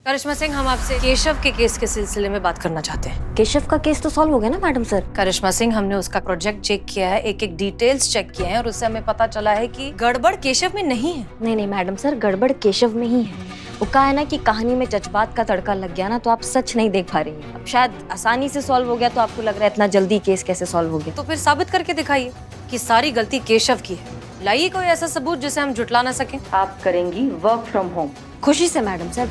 करिश्मा सिंह, हम आपसे केशव के केस के सिलसिले में बात करना चाहते हैं। केशव का केस तो सॉल्व हो गया ना मैडम सर? करिश्मा सिंह, हमने उसका प्रोजेक्ट चेक किया है, एक एक डिटेल्स चेक किए हैं और उससे हमें पता चला है कि गड़बड़ केशव में नहीं है। नहीं मैडम सर, गड़बड़ केशव में ही है। वो कहा है ना कि कहानी में जज्बात का तड़का लग गया ना, तो आप सच नहीं देख पा रही हैं। अब शायद आसानी से सॉल्व हो गया तो आपको लग रहा है इतना जल्दी केस कैसे सॉल्व हो गया। तो फिर साबित करके दिखाइए कि सारी गलती केशव की है। लाइए कोई ऐसा सबूत जिसे हम झुटला ना सकें। आप करेंगी वर्क फ्रॉम होम। खुशी से मैडम सर।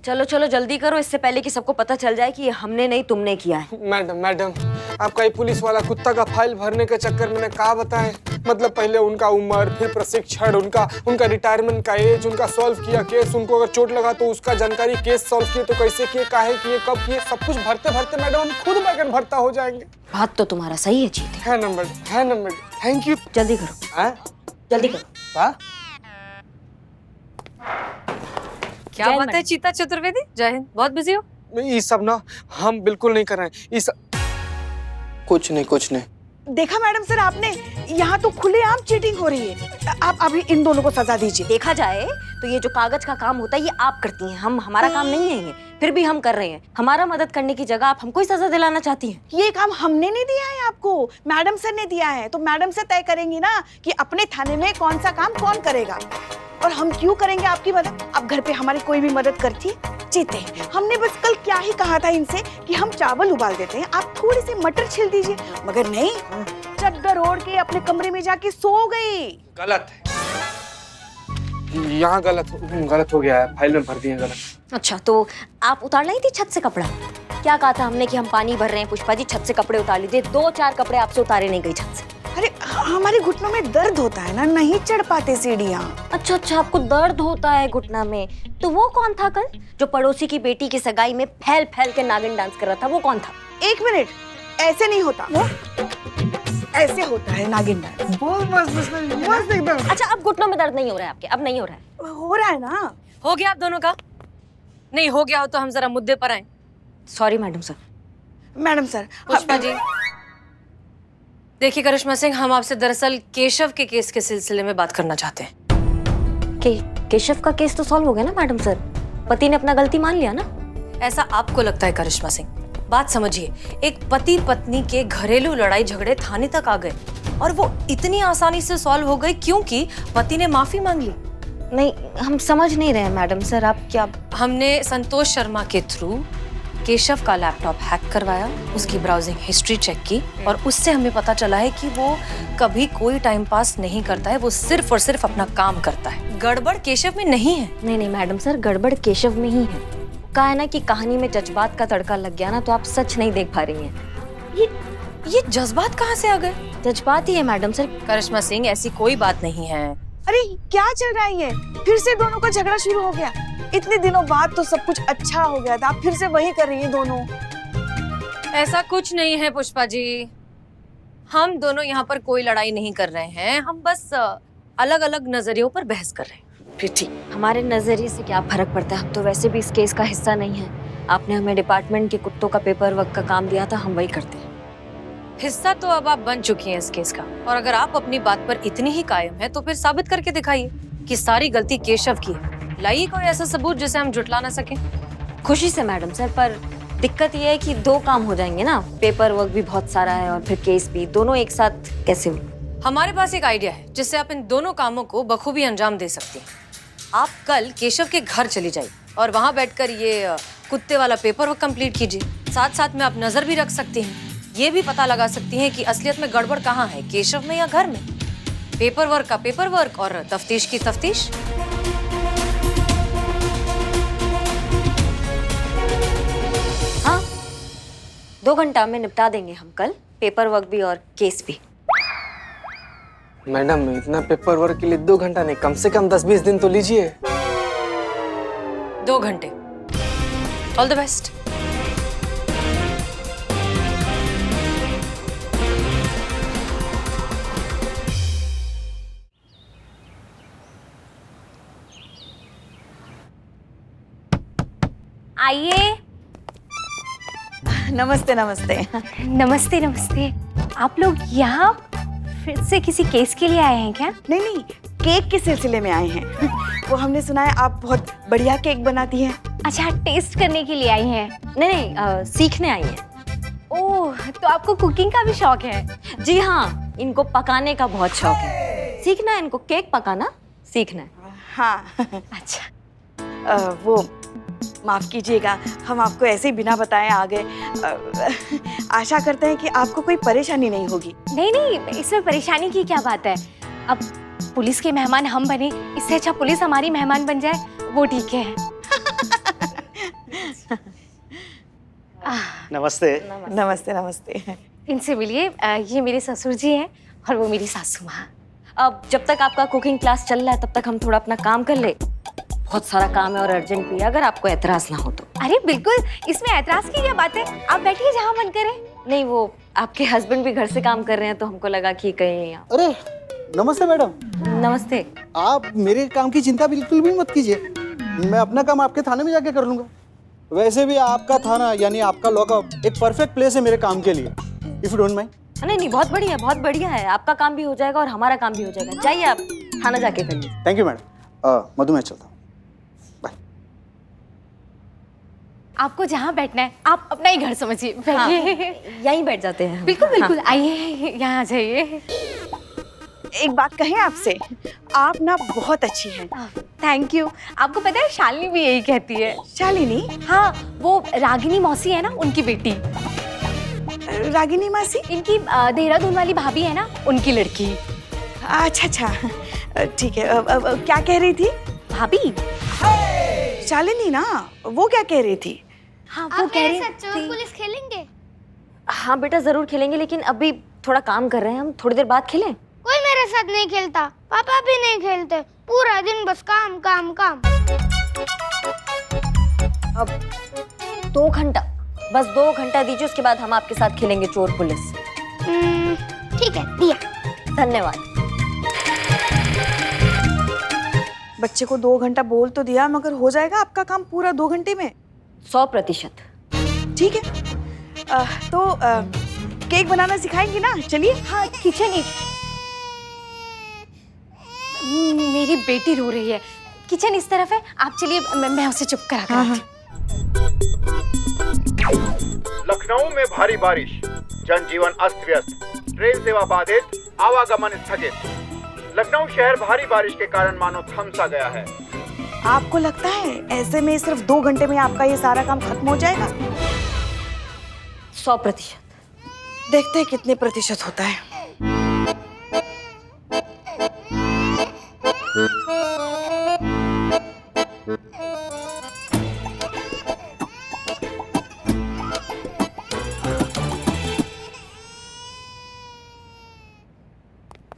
चलो चलो जल्दी करो, इससे पहले कि सबको पता चल जाए कि ये हमने नहीं तुमने किया है। मैडम आपका ये पुलिस वाला कुत्ता का फाइल भरने के चक्कर में कहा बताएं, मतलब पहले उनका उम्र, फिर प्रशिक्षण, उनका रिटायरमेंट का एज, उनका सॉल्व किया केस, उनको अगर चोट लगा तो उसका जानकारी, केस सॉल्व किए तो कैसे किए, काहे किए, कब किए, सब कुछ भरते भरते मैडम हम खुद बैगन भरता हो जाएंगे। बात तो तुम्हारा सही है जीत। है ना मैडम, थैंक यू। जल्दी करो। जल्दी करो। क्या बात है चीता चतुर्वेदी, जय हिंद। बहुत बिजी हो? ये सब ना हम बिल्कुल नहीं कर रहे हैं। इस कुछ नहीं। देखा मैडम सर आपने, यहाँ तो खुलेआम चीटिंग हो रही है। आप अभी इन दोनों को सजा दीजिए। देखा जाए तो ये जो कागज का काम होता है ये आप करती हैं, हम हमारा काम नहीं है ये, फिर भी हम कर रहे हैं। हमारा मदद करने की जगह आप हमको ही सजा दिलाना चाहती हैं। ये काम हमने नहीं दिया है आपको, मैडम सर ने दिया है। तो मैडम से तय करेंगी ना कि अपने थाने में कौन सा काम कौन करेगा, और हम क्यों करेंगे आपकी मदद। अब घर पे हमारी कोई भी मदद करती जीते। हमने बस कल क्या ही कहा था इनसे कि हम चावल उबाल देते हैं, आप थोड़ी सी मटर छील दीजिए, मगर नहीं, चद्दर ओढ़ के अपने कमरे में जाके सो गई। गलत है, यहाँ गलत हो गया है, फाइल में भर दिए गलत। अच्छा, तो आप उतार लाई थी छत से कपड़ा? क्या कहा था हमने कि हम पानी भर रहे हैं पुष्पा जी, छत से कपड़े उतार लीजिए। 2-4 कपड़े आपसे उतारे नहीं गई छत से। अरे हमारे घुटनों में दर्द होता है ना, नहीं चढ़ पाते सीढ़ियाँ। अच्छा, आपको दर्द होता है घुटना में। तो वो कौन था कल जो पड़ोसी की बेटी की सगाई में फैल के नागिन डांस कर रहा था, वो कौन था? 1 मिनट, ऐसे नहीं होता वो, ऐसे होता है नागिन डांस। बस एकदम। अच्छा, अब घुटनों में दर्द नहीं हो रहा है आपके? अब नहीं हो रहा है? हो रहा है ना। हो गया आप दोनों का? नहीं हो गया हो तो हम जरा मुद्दे पर आए। Sorry madam sir. Madam sir, Pushpa ji, देखिए करिश्मा सिंह, हम आपसे दरअसल केशव के केस के सिलसिले में बात करना चाहते हैं। केशव का केस तो सॉल्व हो गया ना मैडम सर? पति ने अपना गलती मान लिया ना? ऐसा आपको लगता है करिश्मा सिंह? बात समझिए, एक पति पत्नी के घरेलू लड़ाई झगड़े थाने तक आ गए और वो इतनी आसानी से सॉल्व हो गए क्योंकि पति ने माफी मांग ली। नहीं, हम समझ नहीं रहे हैं मैडम सर, आप क्या? हमने संतोष शर्मा के थ्रू केशव का लैपटॉप हैक करवाया, उसकी ब्राउजिंग हिस्ट्री चेक की और उससे हमें पता चला है कि वो कभी कोई टाइम पास नहीं करता है, वो सिर्फ और सिर्फ अपना काम करता है। गड़बड़ केशव में नहीं है। नहीं मैडम सर, गड़बड़ केशव में ही है। कहा है ना कि कहानी में जज्बात का तड़का लग गया ना, तो आप सच नहीं देख पा रही हैं। ये जज्बात कहाँ से आ गए? जज्बात ही है मैडम सर। करिश्मा सिंह, ऐसी कोई बात नहीं है। अरे क्या चल रहा है ये? फिर से दोनों का झगड़ा शुरू हो गया। इतने दिनों बाद तो सब कुछ अच्छा हो गया था, आप फिर से वही कर रही है दोनों। ऐसा कुछ नहीं है पुष्पा जी, हम दोनों यहाँ पर कोई लड़ाई नहीं कर रहे हैं, हम बस अलग अलग नजरियों पर बहस कर रहे हैं। फिर ठीक, हमारे नजरिए से क्या फर्क पड़ता है, हम तो वैसे भी इस केस का हिस्सा नहीं है। आपने हमें डिपार्टमेंट के कुत्तों का पेपर वर्क का काम दिया था, हम वही करते हैं। हिस्सा तो अब आप बन चुकी हैं इस केस का, और अगर आप अपनी बात पर इतनी ही कायम है तो फिर साबित करके दिखाइए कि सारी गलती केशव की है। लाइए कोई ऐसा सबूत जिसे हम झुटला ना सकें। खुशी से मैडम सर, पर दिक्कत ये है कि 2 काम हो जाएंगे ना, पेपर वर्क भी बहुत सारा है और फिर केस भी, दोनों एक साथ कैसे हो? हमारे पास एक आइडिया है जिससे आप इन दोनों कामों को बखूबी अंजाम दे सकती हैं। आप कल केशव के घर चली जाइए और वहाँ बैठकर ये कुत्ते वाला पेपर वर्क कंप्लीट कीजिए। साथ साथ में आप नजर भी रख सकती हैं, ये भी पता लगा सकती हैं कि असलियत में गड़बड़ कहाँ है, केशव में या घर में। पेपर वर्क का पेपर वर्क और तफ्तीश की तफ्तीश। हाँ, 2 घंटा में निपटा देंगे हम कल पेपर वर्क भी और केस भी। मैडम, इतना पेपर वर्क के लिए 2 घंटा नहीं, कम से कम 10-20 दिन तो लीजिए। 2 घंटे। All the best. आइए। नमस्ते नमस्ते। नमस्ते। आप लोग यहाँ फिर से किसी केस के लिए आए हैं क्या? नहीं, केक के सिलसिले में आए हैं। वो हमने सुना है आप बहुत बढ़िया केक बनाती हैं। अच्छा, टेस्ट करने के लिए आई हैं? नहीं, सीखने आई हैं। ओह, तो आपको कुकिंग का भी शौक है? जी हाँ, इनको पकाने का बहुत शौक है। सीखना है इनको, केक पकाना सीखना है। हाँ। अच्छा, वो माफ कीजिएगा, हम आपको ऐसे ही बिना बताए आ गए। आशा करते हैं कि आपको कोई परेशानी नहीं होगी। नहीं नहीं, इसमें परेशानी की क्या बात है। अब पुलिस के मेहमान हम बने, इससे अच्छा पुलिस हमारी मेहमान बन जाए, वो ठीक है। नमस्ते। नमस्ते नमस्ते। इनसे मिलिए, ये मेरे ससुर जी हैं और वो मेरी सासू माँ। अब जब तक आपका कुकिंग क्लास चल रहा है तब तक हम थोड़ा अपना काम कर ले। बहुत सारा काम है और अर्जेंट भी है, अगर आपको एतराज ना हो तो। अरे बिल्कुल, इसमें ऐतराज की क्या बात है, आप बैठिए जहाँ मन करे। नहीं, वो आपके हस्बैंड भी घर से काम कर रहे हैं तो हमको लगा कि कहीं। अरे नमस्ते मैडम। नमस्ते। आप मेरे काम की चिंता बिल्कुल भी मत कीजिए, मैं अपना काम आपके थाने में जाके कर लूंगा। वैसे भी आपका थाना यानी आपका लॉकअप एक परफेक्ट प्लेस है मेरे काम के लिए, इफ यू डोंट माइंड। नहीं नहीं, बहुत बढ़िया, बहुत बढ़िया है। आपका काम भी हो जाएगा और हमारा काम भी हो जाएगा। जाइए, आप थाना जाके कर लीजिए। Thank you madam. मधु, मैं चलता हूँ, बाय। आपको जहाँ बैठना है आप अपना ही घर समझिए, बैठिए। यहीं बैठ जाते हैं हम। बिल्कुल बिल्कुल, आइए यहाँ आ जाइए। एक बात कहें आपसे, आप ना बहुत अच्छी हैं। Thank you. आपको पता है शालिनी भी यही कहती है। शालिनी? हाँ, वो रागिनी मौसी है ना, उनकी बेटी। रागिनी मासी? इनकी देहरादून वाली भाभी है ना, उनकी लड़की। अच्छा अच्छा, ठीक है। क्या कह रही थी? भाभी? शालिनी ना, वो क्या कह रही थी? हाँ, वो कह रही चोर पुलिस खेलेंगे? हाँ बेटा, जरूर खेलेंगे, लेकिन अभी थोड़ा काम कर रहे हैं हम, थोड़ी देर बाद खेलें। कोई मेरे साथ नहीं खेलता, पापा भी नहीं खेलते, पूरा दिन बस काम काम काम। अब 2 घंटा, बस 2 घंटा दीजिए, उसके बाद हम आपके साथ खेलेंगे चोर पुलिस। ठीक है, दिया। धन्यवाद। बच्चे को 2 घंटा बोल तो दिया, मगर हो जाएगा आपका काम पूरा 2 घंटे में? 100%। ठीक है। तो केक बनाना सिखाएंगी ना? चलिए। हाँ, किचन ही। मेरी बेटी रो रही है, किचन इस तरफ है, आप चलिए, मैं उसे चुप करा कर आती हूँ। लखनऊ में भारी बारिश, जनजीवन अस्त व्यस्त, ट्रेन सेवा बाधित, आवागमन स्थगित। लखनऊ शहर भारी बारिश के कारण मानो थम सा गया है। आपको लगता है ऐसे में सिर्फ 2 घंटे में आपका ये सारा काम खत्म हो जाएगा? 100%। देखते हैं कितने प्रतिशत होता है।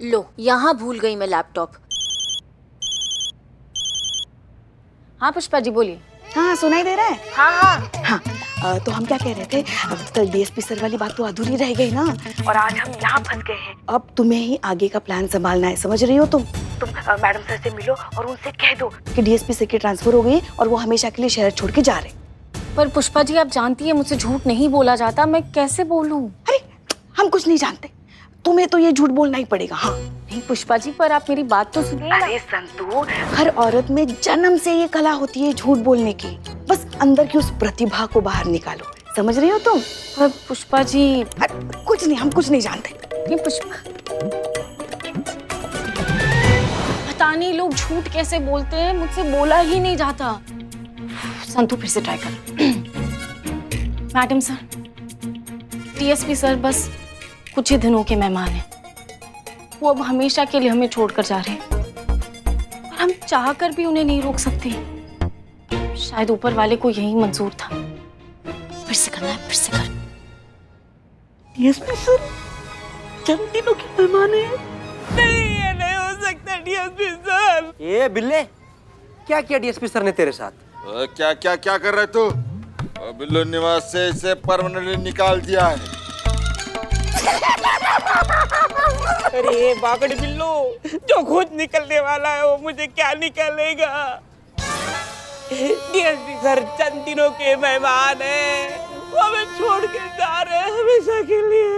लो, यहाँ भूल गई मैं लैपटॉप। हाँ पुष्पा जी, बोलिए। हाँ, सुनाई दे रहा है? हाँ। हाँ, तो हम क्या कह रहे थे, अब कल डीएसपी सर वाली बात तो अधूरी रह गई ना, और आज हम यहाँ फंस गए हैं। अब तुम्हें ही आगे का प्लान संभालना है, समझ रही हो तुम मैडम सर से मिलो और उनसे कह दो कि डीएसपी सर की ट्रांसफर हो गई और वो हमेशा के लिए शहर छोड़ के जा रहे। पर पुष्पा जी, आप जानती है मुझसे झूठ नहीं बोला जाता, मैं कैसे बोलूं? अरे हम कुछ नहीं जानते, तुम्हें तो ये झूठ बोलना ही पड़ेगा। हाँ नहीं पुष्पा जी, पर आप मेरी बात तो सुनिए। अरे संतू, हर औरत में जन्म से ये कला होती है झूठ बोलने की, बस अंदर की उस प्रतिभा को बाहर निकालो, समझ रही हो तुम? पर पुष्पा जी, कुछ नहीं, हम कुछ नहीं जानते। नहीं पुष्पा, पता नहीं लोग झूठ कैसे बोलते हैं, मुझसे बोला ही नहीं जाता। संतू फिर से ट्राई कर। मैडम सर, डीएसपी सर बस कुछ ही दिनों के मेहमान हैं, वो अब हमेशा के लिए हमें छोड़कर जा रहे हैं और हम चाहकर भी उन्हें नहीं रोक सकते। शायद ऊपर वाले को यही मंजूर था। फिर से करना है, फिर से कर। डीएसपी सर जन्म दिनों के मेहमान हैं? नहीं, ये नहीं हो सकता डीएसपी सर। ये बिल्ले, क्या किया डीएसपी सर ने तेरे साथ? क्या क्या क्या कर रहे तू? बिल्लू निवास से इसे परमानेंटली निकाल दिया है। अरे बागड़ बिल्लू, जो खुद निकलने वाला है वो मुझे क्या निकलेगा? डीएसपी सर चंद दिनों के मेहमान हैं, वो हमें छोड़ के जा रहे हैं हमेशा के लिए।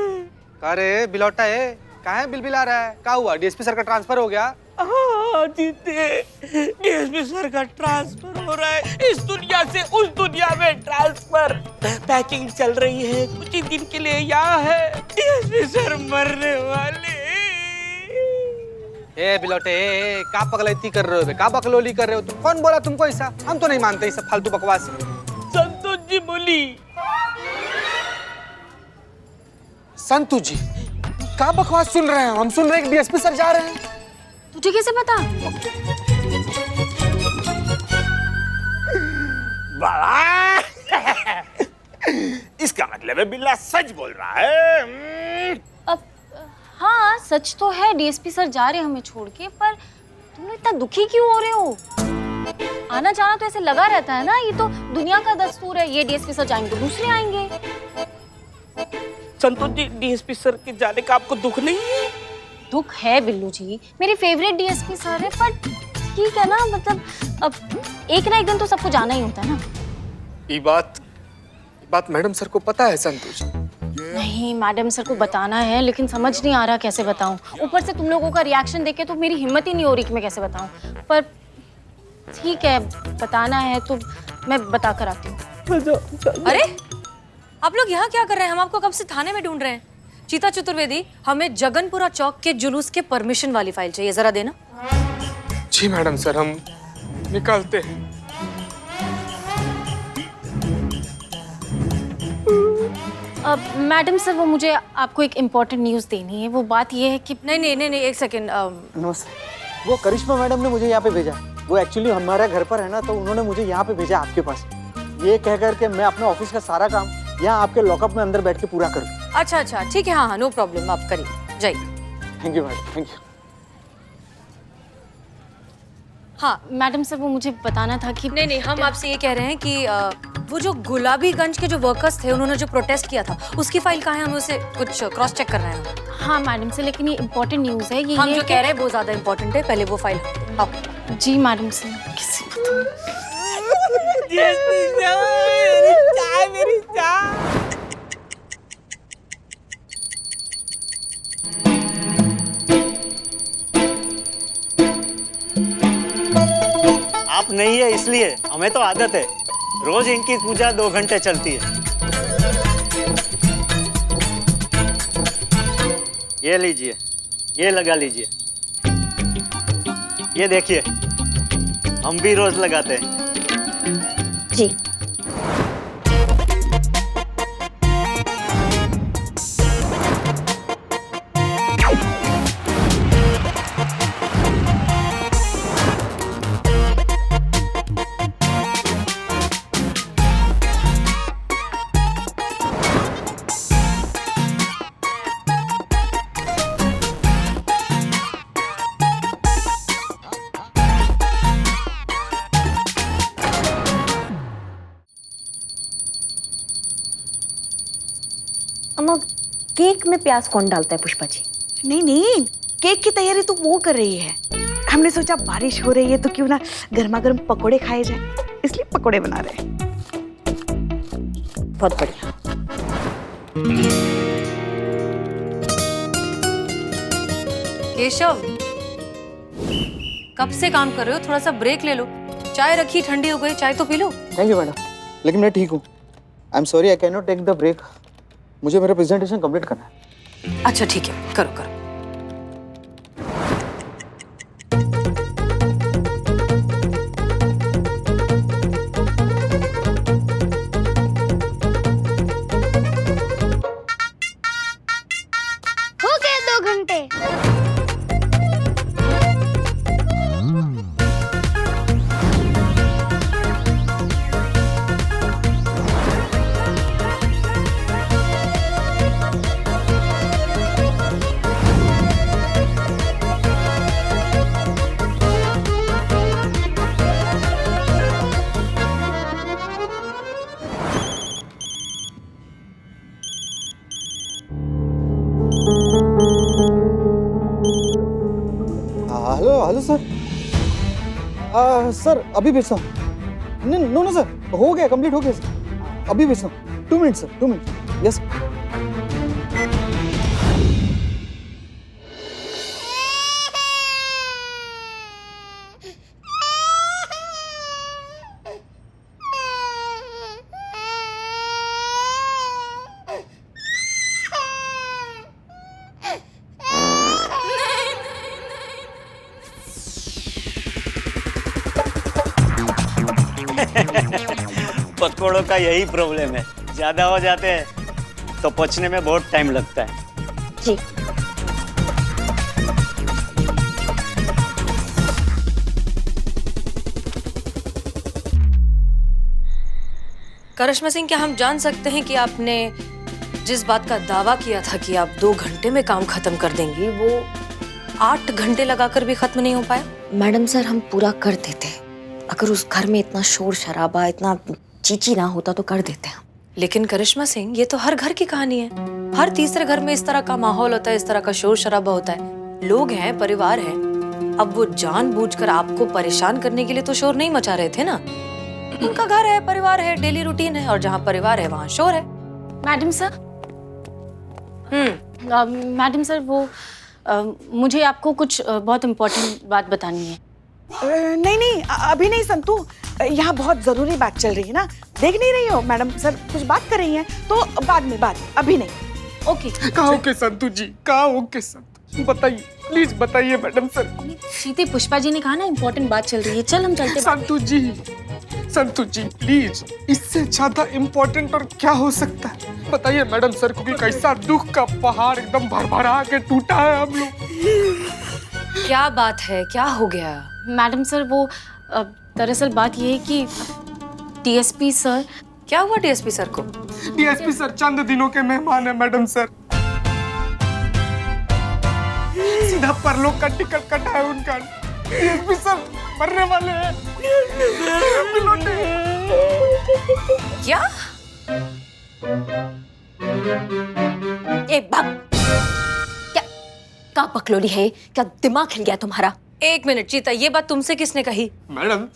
अरे बिलौटा है, कहाँ है बिलबिला रहा है? क्या हुआ? डीएसपी सर का ट्रांसफर हो गया? हाँ, हाँ जीते, डीएसपी सर का ट्रांसफर हो रहा है, इस दुनिया से उस दुनिया में ट्रांसफर। पैकिंग चल रही है, कुछ ही दिन के लिए यहाँ है, डीएसपी सर मरने वाले। ए बिलोटे, का पगलैती कर रहे हो बे? का बकलोली कर रहे हो तुम? कौन बोला तुमको ऐसा? हम तो नहीं मानते ये सब फालतू बकवास। संतोष जी बोली। संतु जी, का बकवास सुन रहे हैं? हम सुन रहे हैं कि डीएसपी सर जा रहे हैं। तुझे कैसे पता? इसका मतलब है बिल्ला सच बोल रहा है। अब हाँ सच तो है, डीएसपी सर जा रहे हैं हमें छोड़ के, पर तुम लोग इतना दुखी क्यों हो रहे हो? आना जाना तो ऐसे लगा रहता है ना, ये तो दुनिया का दस्तूर है। ये डीएसपी सर जाएंगे तो दूसरे आएंगे। संतोष जी, डीएसपी सर के जाने का आपको दुख नहीं है? दुख है बिल्लू जी, मेरे फेवरेट डीएसपी सर है, पर ठीक है ना, मतलब अब एक ना एक दिन तो सबको जाना ही होता है ना। ये बात मैडम सर को पता है संतोष? नहीं, मैडम सर को बताना है, लेकिन समझ नहीं आ रहा कैसे बताऊं। ऊपर से तुम लोगों का रिएक्शन देख के तो मेरी हिम्मत ही नहीं हो रही कि मैं कैसे बताऊं। पर ठीक है, बताना है तो मैं बता कर आती हूँ। अरे आप लोग यहाँ क्या कर रहे हैं? हम आपको कब से थाने में ढूंढ रहे हैं। चीता चतुर्वेदी, हमें जगनपुरा चौक के जुलूस के परमिशन वाली फाइल चाहिए, जरा देना। जी मैडम सर, हम निकालते हैं। अब मैडम सर, वो मुझे आपको एक इम्पोर्टेंट न्यूज़ देनी है। वो बात ये है कि नहीं, एक सेकेंड। नमस्ते। वो करिश्मा मैडम ने मुझे यहाँ पे भेजा। वो एक्चुअली हमारे घर पर है ना, तो उन्होंने मुझे यहाँ पे भेजा आपके पास, ये कह कर के मैं अपने ऑफिस का सारा काम यहाँ आपके लॉकअप में अंदर बैठ के पूरा करूँ। अच्छा ठीक है, हाँ नो प्रॉब्लम, आप करिए, जाइए। Thank you madam, thank you. हाँ मैडम सर, वो मुझे बताना था कि नहीं, हम आपसे ये कह रहे हैं कि वो जो गुलाबीगंज के जो वर्कर्स थे, उन्होंने जो प्रोटेस्ट किया था, उसकी फाइल कहाँ है? हमें उसे कुछ क्रॉस चेक करना है। हाँ मैडम सर, लेकिन ये इम्पोर्टेंट न्यूज़ है। ये हम जो कह रहे हैं वो ज्यादा इम्पोर्टेंट है, पहले वो फाइल आओ। जी मैडम सर, किसी मेरी चाय। आप नहीं है इसलिए, हमें तो आदत है, रोज इनकी पूजा 2 घंटे चलती है। ये लीजिए, ये लगा लीजिए, ये देखिए, हम भी रोज लगाते हैं। जी अम्मा, केक में प्याज कौन डालता है पुष्पा जी? नहीं, केक की तैयारी तो वो कर रही है। हमने सोचा बारिश हो रही है तो क्यों ना गर्मा गर्म पकोड़े खाए जाए, इसलिए पकोड़े बना रहे हैं। बहुत बढ़िया। केशव, कब से काम कर रहे हो? थोड़ा सा ब्रेक ले लो। चाय रखी, ठंडी हो गई, चाय तो पी लो। थैंक यू मैडम, लेकिन मैं ठीक हूँ। I am sorry, I can not take the break. मुझे मेरा प्रेजेंटेशन कंप्लीट करना है। अच्छा ठीक है, करो। हो गए 2 घंटे। Hello sir. सर अभी भेजता हूँ। नो सर, हो गया, कंप्लीट हो गया सर, अभी भेजता हूँ। 2 मिनट सर, 2 मिनट। यस पकौड़ों का यही प्रॉब्लम है, ज्यादा हो जाते हैं तो पचने में बहुत टाइम लगता है। जी। करिश्मा सिंह, क्या हम जान सकते हैं कि आपने जिस बात का दावा किया था कि आप 2 घंटे में काम खत्म कर देंगी, वो 8 घंटे लगाकर भी खत्म नहीं हो पाया? मैडम सर, हम पूरा कर देते। अगर उस घर में इतना शोर शराबा, इतना चीची ना होता तो कर देते हैं। लेकिन करिश्मा सिंह, ये तो हर घर की कहानी है। हर तीसरे घर में इस तरह का माहौल होता है, इस तरह का शोर शराबा होता है। लोग हैं, परिवार है। अब वो जानबूझकर आपको परेशान करने के लिए तो शोर नहीं मचा रहे थे ना। उनका घर है, परिवार है, डेली रूटीन है, और जहाँ परिवार है वहाँ शोर है। मैडम सर, मैडम सर, वो मुझे आपको कुछ बहुत इम्पोर्टेंट बात बतानी है। नहीं नहीं, अभी नहीं संतू, यहाँ बहुत जरूरी बात चल रही है ना, देख नहीं रही हो? मैडम सर कुछ बात कर रही हैं, तो बाद में, अभी नहीं। ओके। कहाँ ओके संतू जी, कहाँ ओके संतू, बताइए प्लीज बताइए मैडम सर। सीते पुष्पा जी ने कहा ना इम्पोर्टेंट बात चल रही है, चल हम चलते। संतू जी प्लीज, इससे ज्यादा इम्पोर्टेंट और क्या हो सकता है? बताइए मैडम सर को कि कैसा दुख का पहाड़ एकदम भरभरा के टूटा है हम लोग। क्या बात है, क्या हो गया? मैडम सर, वो दरअसल बात ये है कि डीएसपी सर। क्या हुआ डीएसपी सर को? डीएसपी सर चंद दिनों के मेहमान है मैडम सर। सीधा परलोक का टिकट कटा है उनका। डीएसपी सर मरने वाले हैं। क्या? ए भाग! क्या पकलोली है? क्या दिमाग हिल गया तुम्हारा? 1 मिनट चीता, ये बात तुमसे किसने कही? मैडम।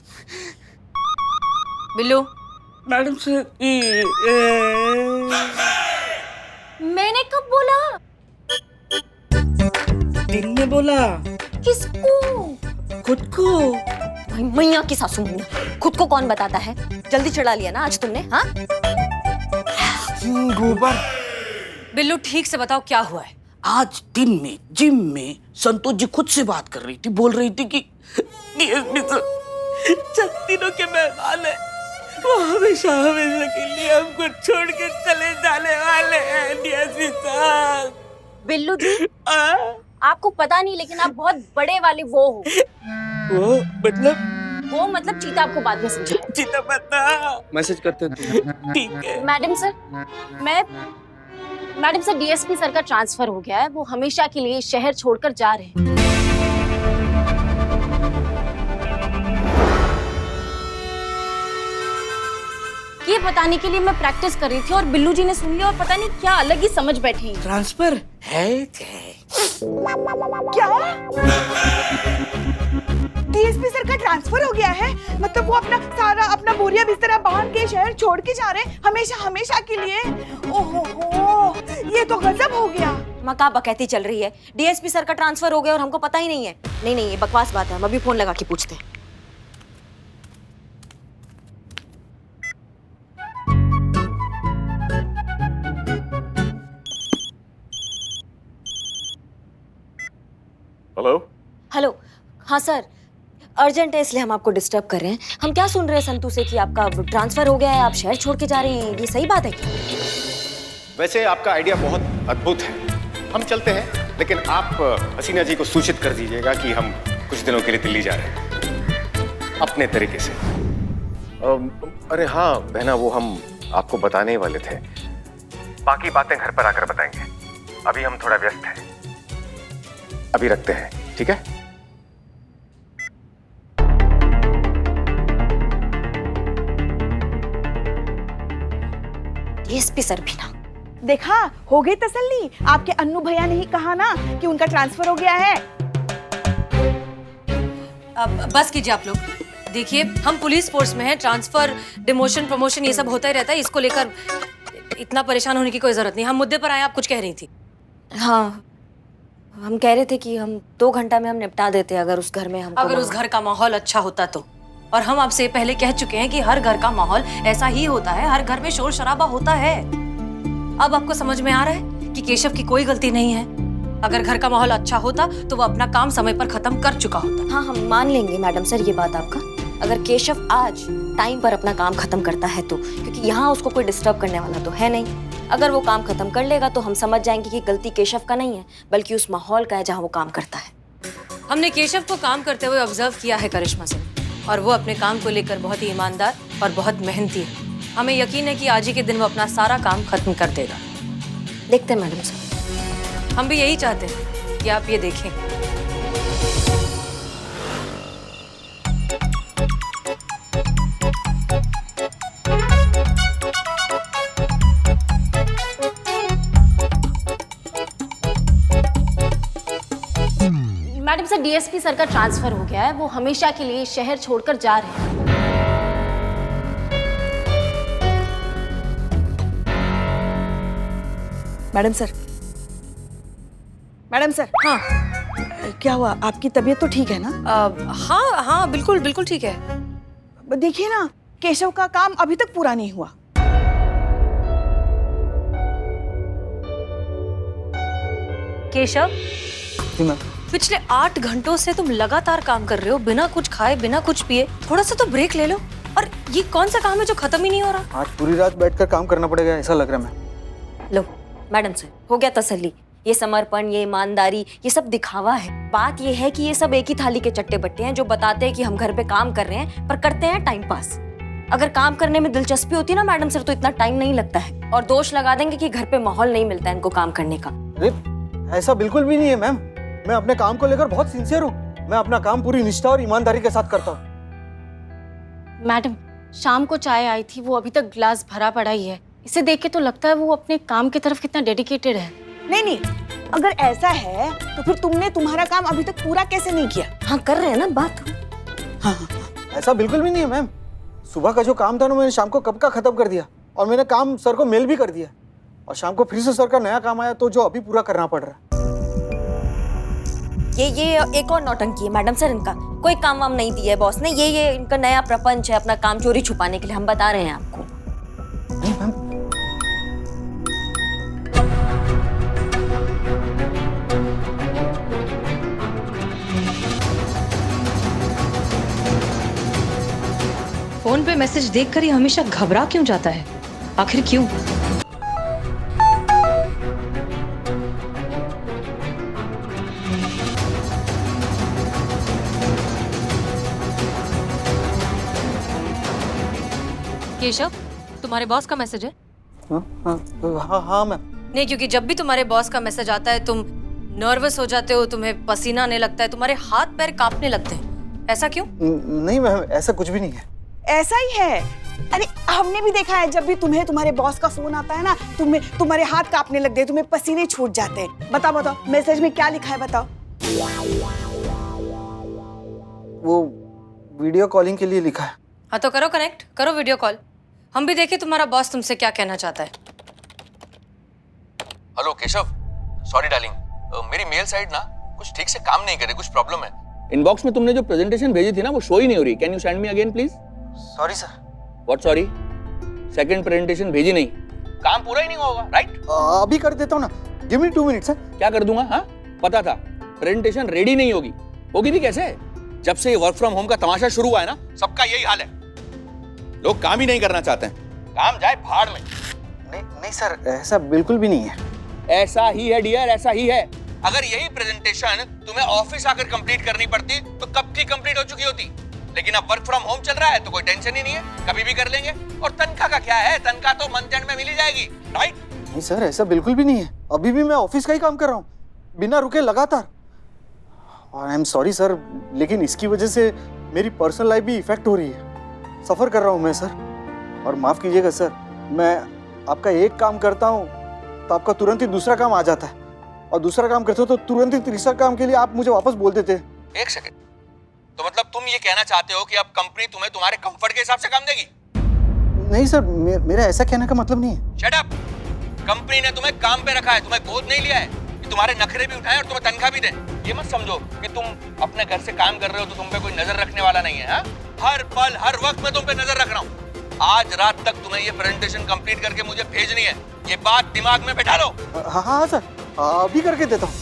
बिल्लू। मैडम सर, मैंने कब बोला? दिन में बोला। किसको? खुद को। मैया की सासू मैया, खुद को कौन बताता है? जल्दी चढ़ा लिया ना आज तुमने, हाँ? गोबर। बिल्लू ठीक से बताओ क्या हुआ है? आज दिन में जिम में संतोष जी खुद से बात कर रही थी, बोल रही थी कि डीएसपी सर चंद दिनों के मेहमान है, वो हमेशा हमेशा के लिए हमको छोड़ के चले जाने वाले हैं। DSP sir. बिल्लू जी, आपको पता नहीं, लेकिन आप बहुत बड़े वाले वो हो। वो मतलब चीता आपको बाद में समझाऊंगा। चीता पता मैसेज करते हैं। ठीक है। मैडम सर, डीएसपी सर का ट्रांसफर हो गया है, वो हमेशा के लिए शहर छोड़कर जा रहे हैं। ये बताने के लिए मैं प्रैक्टिस कर रही थी और बिल्लू जी ने सुन लिया और पता नहीं क्या अलग ही समझ बैठी। ट्रांसफर है क्या? डीएसपी सर का ट्रांसफर हो गया है? मतलब वो अपना बोरिया बिस्तरा बांध के शहर छोड़ के जा रहे हैं, हमेशा के लिए? ओहो, ये तो गजब हो गया। माँ का बकैती चल रही है, डीएसपी सर का ट्रांसफर हो गया और हमको पता ही नहीं है। नहीं, ये बकवास बात है, हम अभी फोन लगा के पूछते हैं। हेलो, हाँ सर, अर्जेंट है इसलिए हम आपको डिस्टर्ब कर रहे हैं। हम क्या सुन रहे हैं संतू से कि आपका ट्रांसफर हो गया है, आप शहर छोड़ के जा रहे हैं, ये सही बात है क्या? वैसे आपका आइडिया बहुत अद्भुत है, हम चलते हैं, लेकिन आप हसीना जी को सूचित कर दीजिएगा कि हम कुछ दिनों के लिए दिल्ली जा रहे हैं अपने तरीके से। अरे हाँ बहना, वो हम आपको बताने ही वाले थे, बाकी बातें घर पर आकर बताएंगे, अभी हम थोड़ा व्यस्त हैं, अभी रखते हैं, ठीक है? डीएसपी सर भी ना। देखा, हो गई तसल्ली। आपके अन्नू भैया ने ही कहा ना कि उनका ट्रांसफर हो गया है। अब बस कीजिए आप लोग। देखिए, हम पुलिस फोर्स में हैं, ट्रांसफर, डिमोशन, प्रमोशन ये सब होता ही रहता है, इसको लेकर इतना परेशान होने की कोई जरूरत नहीं। हम मुद्दे पर आए, आप कुछ कह रही थी। हाँ, हम कह रहे थे कि हम 2 घंटा में हम निपटा देते अगर उस घर में हमको, अगर उस घर का माहौल अच्छा होता तो। और हम आपसे पहले कह चुके हैं कि हर घर का माहौल ऐसा ही होता है, हर घर में शोर शराबा होता है। अब आपको समझ में आ रहा है कि केशव की कोई गलती नहीं है। अगर घर का माहौल अच्छा होता तो वो अपना काम समय पर खत्म कर चुका होता। हाँ, हम मान लेंगे मैडम सर ये बात आपका, अगर केशव आज टाइम पर अपना काम खत्म करता है तो, क्योंकि यहाँ उसको कोई डिस्टर्ब करने वाला तो है नहीं। अगर वो काम खत्म कर लेगा तो हम समझ जाएंगे कि गलती केशव का नहीं है बल्कि उस माहौल का है जहाँ वो काम करता है। हमने केशव को काम करते हुए ऑब्जर्व किया है करिश्मा से, और वो अपने काम को लेकर बहुत ही ईमानदार और बहुत मेहनती है। हमें यकीन है कि आज ही के दिन वो अपना सारा काम खत्म कर देगा। देखते हैं मैडम साहब। हम भी यही चाहते हैं कि आप ये देखें। मैडम सर, डीएसपी सर का ट्रांसफर हो गया है, वो हमेशा के लिए शहर छोड़कर जा रहे हैं। Madam sir, madam sir. हाँ क्या हुआ, आपकी तबीयत तो ठीक है ना? हाँ हाँ बिल्कुल बिल्कुल ठीक है। देखिए ना, केशव का काम अभी तक पूरा नहीं हुआ। केशव, जी मैम। पिछले 8 घंटों से तुम लगातार काम कर रहे हो, बिना कुछ खाए बिना कुछ पिए। थोड़ा सा तो ब्रेक ले लो। और ये कौन सा काम है जो खत्म ही नहीं हो रहा? आज पूरी रात बैठकर काम करना पड़ेगा ऐसा लग रहा है मैम। लो मैडम सर, हो गया तसल्ली। ये समर्पण, ये ईमानदारी, ये सब दिखावा है। बात ये है कि ये सब एक ही थाली के चट्टे बट्टे हैं जो बताते हैं कि हम घर पे काम कर रहे हैं पर करते हैं टाइम पास। अगर काम करने में दिलचस्पी होती ना मैडम सर तो इतना टाइम नहीं लगता है। और दोष लगा देंगे कि घर पे माहौल नहीं मिलता है इनको काम करने का। अरे ऐसा बिल्कुल भी नहीं है मैम। मैं अपने काम को लेकर बहुत सिंसियर हूँ। मैं अपना काम पूरी निष्ठा और ईमानदारी के साथ करता हूँ। मैडम, शाम को चाय आई थी, वो अभी तक ग्लास भरा पड़ा ही है। इसे देख के तो लगता है वो अपने काम की तरफ कितना डेडिकेटेड है। नहीं नहीं, अगर ऐसा है तो फिर तुमने तुम्हारा काम अभी तक पूरा कैसे नहीं किया? हाँ कर रहे हैं ना बात। हाँ, ऐसा बिल्कुल भी नहीं है मैम। सुबह का जो काम था ना मैंने शाम को कब का खत्म कर दिया और मैंने काम सर को मेल भी कर दिया। और शाम को फिर से सर का नया काम आया तो जो अभी पूरा करना पड़ रहा है। ये एक और नौटंकी है मैडम सर इनका। कोई काम वाम नहीं दिया है बॉस ने। ये इनका नया प्रपंच है अपना काम चोरी छुपाने के लिए। हम बता रहे हैं आपको। नहीं मैम, फोन पे मैसेज देखकर ही हमेशा घबरा क्यों जाता है? आखिर क्यों? केशव, तुम्हारे बॉस का मैसेज है? हाँ मैम। नहीं, क्योंकि जब भी तुम्हारे बॉस का मैसेज आता है तुम नर्वस हो जाते हो, तुम्हें पसीना आने लगता है, तुम्हारे हाथ पैर कांपने लगते हैं। ऐसा क्यों? नहीं मैम, ऐसा कुछ भी नहीं है। ऐसा ही है। अरे हमने भी देखा है, जब भी तुम्हारे बॉस का फोन आता है ना, तुम्हारे हाथ कांपने लगते हैं, तुम्हें पसीने छूट जाते हैं। बताओ मैसेज में क्या लिखा है, बताओ। वो वीडियो कॉलिंग के लिए लिखा है। हाँ तो करो कनेक्ट, करो वीडियो कॉल। हम भी देखें तुम्हारा बॉस तुमसे क्या कहना चाहता है। हेलो केशव, सॉरी डार्लिंग, मेरी मेल साइट ना कुछ ठीक से काम नहीं कर रही, कुछ प्रॉब्लम है। इनबॉक्स में तुमने जो प्रेजेंटेशन भेजी थी ना वो शो ही नहीं हो रही। Can you send me again please? Sorry sir. What sorry? Second presentation भेजी नहीं, काम पूरा ही नहीं होगा, राइट? अभी कर देता हूँ ना, गिव मी 2 मिनट्स। क्या कर दूंगा? हाँ पता था प्रेजेंटेशन रेडी नहीं होगी। होगी भी कैसे? जब से ये वर्क फ्रॉम होम का तमाशा शुरू हुआ है ना, सबका यही हाल है। लोग काम ही नहीं करना चाहते हैं, काम जाए भाड़ में। नहीं सर, ऐसा बिल्कुल भी नहीं है। ऐसा ही है डियर, ऐसा ही है। अगर यही प्रेजेंटेशन तुम्हें ऑफिस आकर कंप्लीट करनी पड़ती तो कब की कंप्लीट हो चुकी होती। लेकिन अब वर्क फ्रॉम होम चल रहा है तो कोई टेंशन ही नहीं है, कभी भी कर लेंगे। और तनख्वाह का क्या है, तनख्वाह तो मंथ एंड में मिल ही जाएगी, राइट? नहीं सर, ऐसा बिल्कुल भी नहीं है। अभी भी मैं ऑफिस का ही काम कर रहा हूँ, बिना रुके लगातार। और आई एम सॉरी सर, लेकिन इसकी वजह से मेरी पर्सनल लाइफ भी इफेक्ट हो रही है। सफर कर रहा हूँ मैं सर। और माफ कीजिएगा सर, मैं आपका एक काम करता हूँ तो आपका तुरंत ही दूसरा काम आ जाता है, और दूसरा काम करते हो तो तुरंत ही तीसरा काम के लिए आप मुझे वापस बोल देते हैं। एक सेकंड, तो मतलब तुम ये कहना चाहते हो कि अब कंपनी तुम्हें तुम्हारे कंफर्ट के हिसाब से काम देगी? नहीं सर, मेरा ऐसा कहने का मतलब नहीं है। Shut up! कंपनी ने तुम्हें काम पे रखा है, तुम्हें गोद नहीं लिया है कि तुम्हारे नखरे भी उठाएं और तुम्हें तनख्वाह भी दें। ये मत समझो कि तुम अपने घर से काम कर रहे हो तो तुम पे कोई नजर रखने वाला नहीं है। हर पल हर वक्त मैं तुम पे नजर रख रहा हूँ। आज रात तक तुम्हें ये प्रेजेंटेशन कंप्लीट करके मुझे भेजनी है, ये बात दिमाग में बैठा लो। हाँ सर, अभी करके देता हूँ।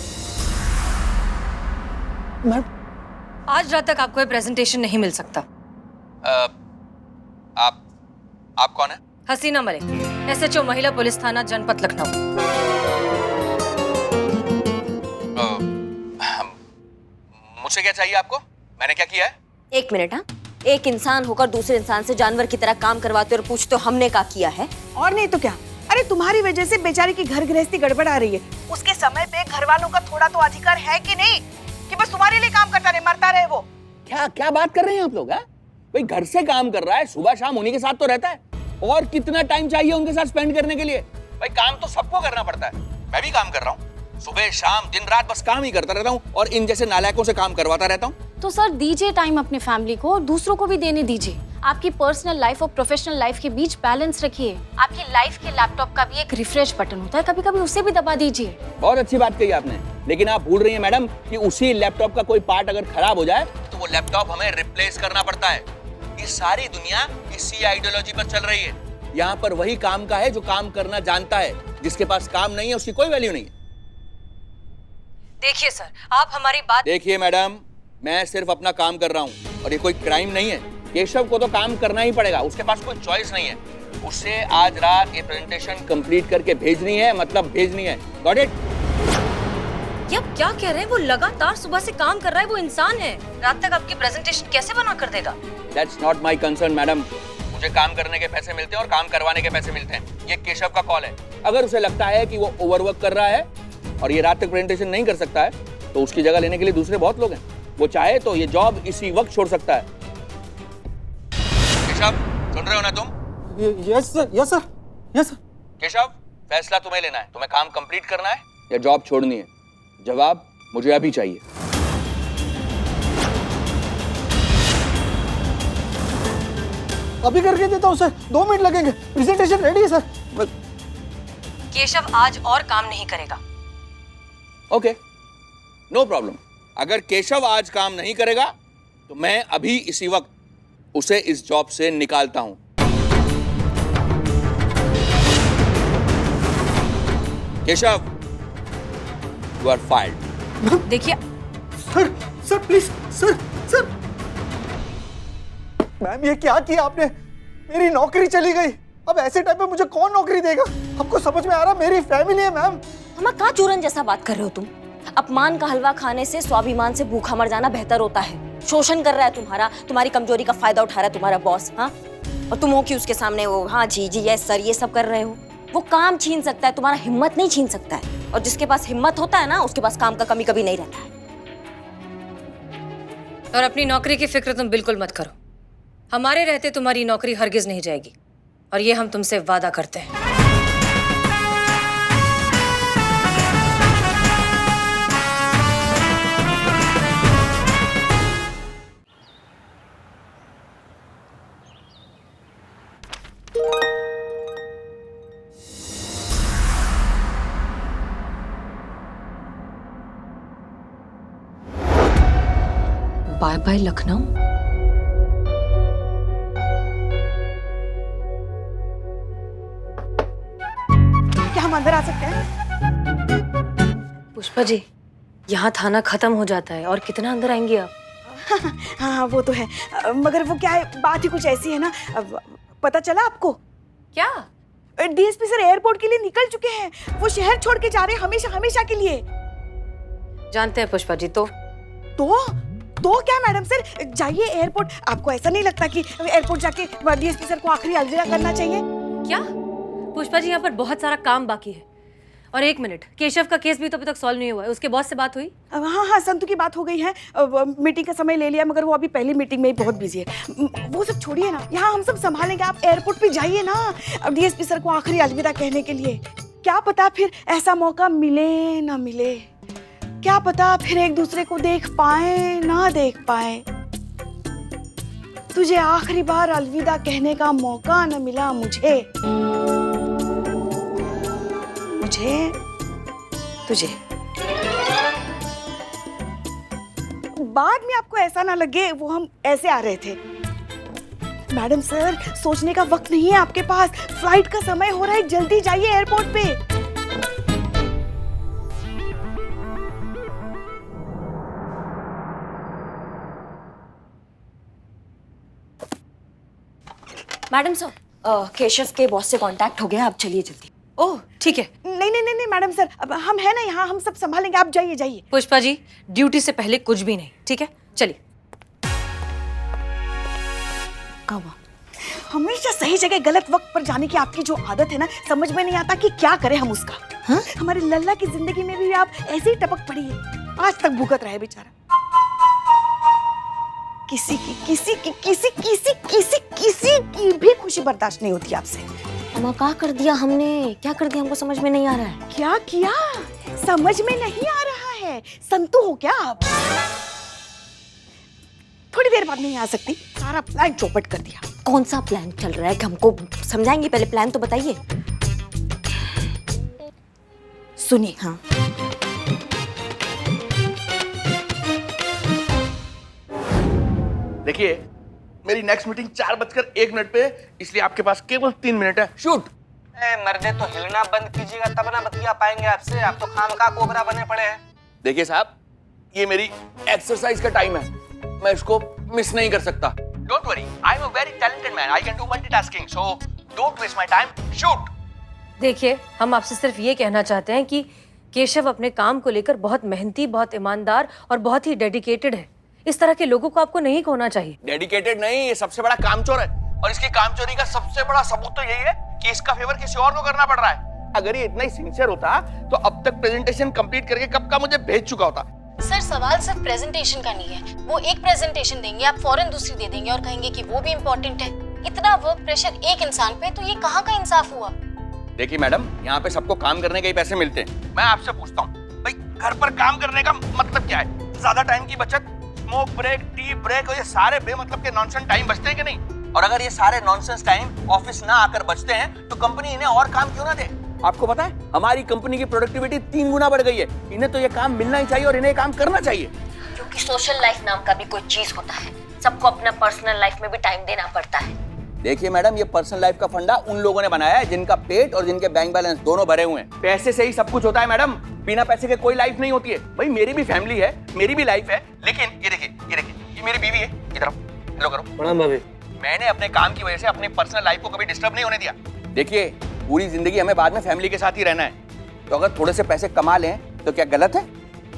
आज रात तक आपको ये प्रेजेंटेशन नहीं मिल सकता। आप कौन है? हसीना मलिक, SHO महिला पुलिस थाना जनपद लखनऊ। मुझसे क्या चाहिए आपको? मैंने क्या किया है? एक मिनट। हाँ, एक इंसान होकर दूसरे इंसान से जानवर की तरह काम करवाते और पूछते हो हमने क्या किया है? और नहीं तो क्या। अरे तुम्हारी वजह से बेचारी की घर गृहस्थी गड़बड़ आ रही है। उसके समय पे घर वालों का थोड़ा तो अधिकार है कि नहीं, कि बस तुम्हारे लिए काम करता रहे, मरता रहे वो। क्या क्या बात कर रहे हैं आप लोग? भाई घर से काम कर रहा है, सुबह शाम उन्हीं के साथ तो रहता है, और कितना टाइम चाहिए उनके साथ स्पेंड करने के लिए? भाई काम तो सबको करना पड़ता है। मैं भी काम कर रहा हूँ, सुबह शाम दिन रात बस काम ही करता रहता हूँ, और इन जैसे नालायकों से काम करवाता रहता हूँ। तो सर दीजिए टाइम अपने फैमिली को और दूसरों को भी देने दीजिए। आपकी पर्सनल लाइफ और प्रोफेशनल लाइफ के बीच बैलेंस रखिए। आपकी लाइफ के लैपटॉप का भी एक रिफ्रेश बटन होता है, कभी कभी उसे भी दबा दीजिए। बहुत अच्छी बात कही आपने, लेकिन आप भूल रही हैं मैडम कि उसी लैपटॉप का कोई पार्ट अगर खराब हो जाए तो वो लैपटॉप हमें रिप्लेस करना पड़ता है। ये सारी दुनिया इसी आइडियोलॉजी पर चल रही है। यहाँ पर वही काम का है जो काम करना जानता है, जिसके पास काम नहीं है उसकी कोई वैल्यू नहीं है। देखिए सर, आप हमारी बात। देखिए मैडम, मैं सिर्फ अपना काम कर रहा हूँ और ये कोई क्राइम नहीं है। केशव को तो काम करना ही पड़ेगा, उसके पास कोई चॉइस नहीं है। उसे आज रात ये प्रेजेंटेशन कंप्लीट करके भेजनी है, मतलब भेजनी है। Got it? ये आप क्या कह रहे हैं? वो लगातार सुबह से काम कर रहा है, वो इंसान है। रात तक आपकी प्रेजेंटेशन कैसे बना कर देगा? That's not my concern, madam. मुझे काम करने के पैसे मिलते हैं और काम करवाने के पैसे मिलते हैं। ये केशव का कॉल है। अगर उसे लगता है कि वो ओवरवर्क कर रहा है और ये रात तक प्रेजेंटेशन नहीं कर सकता है, तो उसकी जगह लेने के लिए दूसरे बहुत लोग हैं। वो चाहे तो ये जॉब इसी वक्त छोड़ सकता है। केशव, सुन रहे हो ना तुम? Yes sir, yes sir, yes sir. Keshav, फैसला तुम्हें लेना है। तुम्हें काम कंप्लीट करना है या जॉब छोड़नी है? जवाब मुझे अभी चाहिए। अभी करके देता हूँ सर, 2 मिनट लगेंगे। प्रेजेंटेशन रेडी है सर। केशव आज और काम नहीं करेगा। Okay, no problem. अगर केशव आज काम नहीं करेगा तो मैं अभी इसी वक्त उसे इस जॉब से निकालता हूं। Keshav, you are fired. देखिए sir, sir please, sir, sir. Ma'am ये क्या किया आपने? मेरी नौकरी चली गई। अब ऐसे टाइम पे मुझे कौन नौकरी देगा? आपको समझ में आ रहा? मेरी फैमिली है मैम। हम का चूरन जैसा बात कर रहे हो तुम? अपमान का हलवा खाने से स्वाभिमान से भूखा मर जाना बेहतर होता है। शोषण कर रहा है तुम्हारी कमजोरी का फायदा उठा रहा है तुम्हारा बॉस। हाँ, और तुम हो कि उसके सामने वो हाँ जी जी यस सर ये सब कर रहे हो। वो काम छीन सकता है, तुम्हारा हिम्मत नहीं छीन सकता है। और जिसके पास हिम्मत होता है ना, उसके पास काम का कमी कभी नहीं रहता है। और अपनी नौकरी की फिक्र तुम बिल्कुल मत करो। हमारे रहते तुम्हारी नौकरी हरगिज नहीं जाएगी, और ये हम तुमसे वादा करते हैं। Bye bye Lucknow. क्या हम अंदर आ सकते हैं? पुष्पा जी, यहाँ थाना खत्म हो जाता है, और कितना अंदर आएंगे आप? हाँ वो तो है, मगर वो क्या है, बात ही कुछ ऐसी है ना। पता चला आपको? क्या? डीएसपी सर एयरपोर्ट के लिए निकल चुके हैं। वो शहर छोड़ के जा रहे हैं हमेशा हमेशा के लिए। जानते हैं पुष्पा जी। तो क्या मैडम सर, जाइए एयरपोर्ट। आपको ऐसा नहीं लगता कि एयरपोर्ट जाके डीएसपी सर को आखिरी अलविदा करना चाहिए? क्या पुष्पा जी, यहाँ पर बहुत सारा काम बाकी है। और एक मिनट, केशव का केस भी तो अभी तक सॉल्व नहीं हुआ है। उसके बॉस से बात हुई? हाँ, संतु की बात हो गई है। मीटिंग का समय ले लिया, मगर वो अभी पहली मीटिंग में ही बहुत बिजी है। वो सब छोड़िए ना, यहाँ हम सब संभालेंगे। आप एयरपोर्ट पे जाइए ना, अब डीएसपी सर को आखिरी अलविदा कहने के लिए। क्या पता फिर ऐसा मौका मिले ना मिले, क्या पता फिर एक दूसरे को देख पाए ना देख पाए। तुझे आखिरी बार अलविदा कहने का मौका न मिला मुझे, तुझे। बाद में आपको ऐसा ना लगे वो हम ऐसे आ रहे थे। मैडम सर, सोचने का वक्त नहीं है आपके पास। फ्लाइट का समय हो रहा है, जल्दी जाइए एयरपोर्ट पे। मैडम सर, केशव के बॉस से कांटेक्ट हो गया, आप चलिए जल्दी। ओह ठीक है। नहीं मैडम सर, अब हम है ना यहाँ, हम सब संभालेंगे, आप जाइए जाइए। पुष्पा जी, ड्यूटी से पहले कुछ भी नहीं, ठीक है? चलिए। हमेशा सही जगह गलत वक्त पर जाने की आपकी जो आदत है ना, समझ में नहीं आता कि क्या करें हम उसका। हाँ? हमारे लल्ला की जिंदगी में भी आप ऐसे ही टपक पड़ी है, आज तक भुगत रहा है बेचारा। किसी की भी खुशी बर्दाश्त नहीं होती आपसे। अम्मा क्या कर दिया हमने, क्या कर दिया, हमको समझ में नहीं आ रहा है। क्या किया समझ में नहीं आ रहा है? संतु हो क्या आप? थोड़ी देर बाद नहीं आ सकती, सारा प्लान चौपट कर दिया। कौन सा प्लान चल रहा है, हमको समझाएंगे? पहले प्लान तो बताइए। सुनिए। हाँ। देखिए, मेरी नेक्स्ट मीटिंग 4:01 पे, इसलिए आपके पास केवल 3 मिनट है। शूट। मर्दे तो हिलना बंद कीजिएगा तब ना बतिया पाएंगे आपसे, आप तो खामखा कोबरा बने पड़े हैं। देखिए साहब, ये मेरी एक्सरसाइज का टाइम है, मैं इसको मिस नहीं कर सकता। Don't worry, I am a very talented man, I can do multitasking, so don't waste my time. Shoot. देखिए, हम आपसे सिर्फ ये कहना चाहते हैं कि केशव अपने काम को लेकर बहुत मेहनती, बहुत ईमानदार और बहुत ही डेडिकेटेड है। इस तरह के लोगों को आपको नहीं खोना चाहिए। डेडिकेटेड नहीं, ये सबसे बड़ा कामचोर है, और इसकी कामचोरी का सबसे बड़ा सबूत तो यही है कि इसका फेवर किसी और को करना पड़ रहा है। अगर ये इतना ही सिंसियर होता तो अब तक प्रेजेंटेशन कंप्लीट करके कब का मुझे भेज चुका होता। सर, सवाल सिर्फ प्रेजेंटेशन का नहीं है। वो एक प्रेजेंटेशन देंगे, आप फौरन दूसरी दे देंगे और कहेंगे कि वो भी इम्पोर्टेंट है। इतना वर्क प्रेशर एक इंसान पे, तो ये कहाँ का इंसाफ हुआ? देखिए मैडम, यहाँ पे सबको काम करने के ही पैसे मिलते हैं। मैं आपसे पूछता हूँ, भाई घर पर काम करने का मतलब क्या है? ज्यादा टाइम की बचत, स्मोक ब्रेक, टी ब्रेक और ये सारे बेमतलब के नॉनसेंस टाइम बचते हैं कि नहीं? और अगर ये सारे नॉनसेंस टाइम ऑफिस ना आकर बचते हैं तो कंपनी इन्हें और काम क्यों ना दे? आपको पता है, हमारी कंपनी की प्रोडक्टिविटी 3 गुना बढ़ गई है। इन्हें तो ये काम मिलना ही चाहिए और इन्हें काम करना चाहिए। क्योंकि सोशल लाइफ नाम का भी कोई चीज होता है, सबको अपना पर्सनल लाइफ में भी टाइम देना पड़ता है। देखिए मैडम, ये पर्सनल लाइफ का फंडा उन लोगों ने बनाया है जिनका पेट और जिनके बैंक बैलेंस दोनों भरे हुए हैं। पैसे से ही सब कुछ होता है मैडम, बिना पैसे के कोई लाइफ नहीं होती है। भाई मेरी भी फैमिली है, मेरी भी लाइफ है, लेकिन ये देखिए, ये मेरी बीवी है। इधर आओ, हेलो करो। प्रणाम भाभी। मैंने अपने काम की वजह से अपनी पर्सनल लाइफ को कभी डिस्टर्ब नहीं होने दिया। देखिए, पूरी जिंदगी हमें बाद में फैमिली के साथ ही रहना है, तो अगर थोड़े से पैसे कमा लें तो क्या गलत है?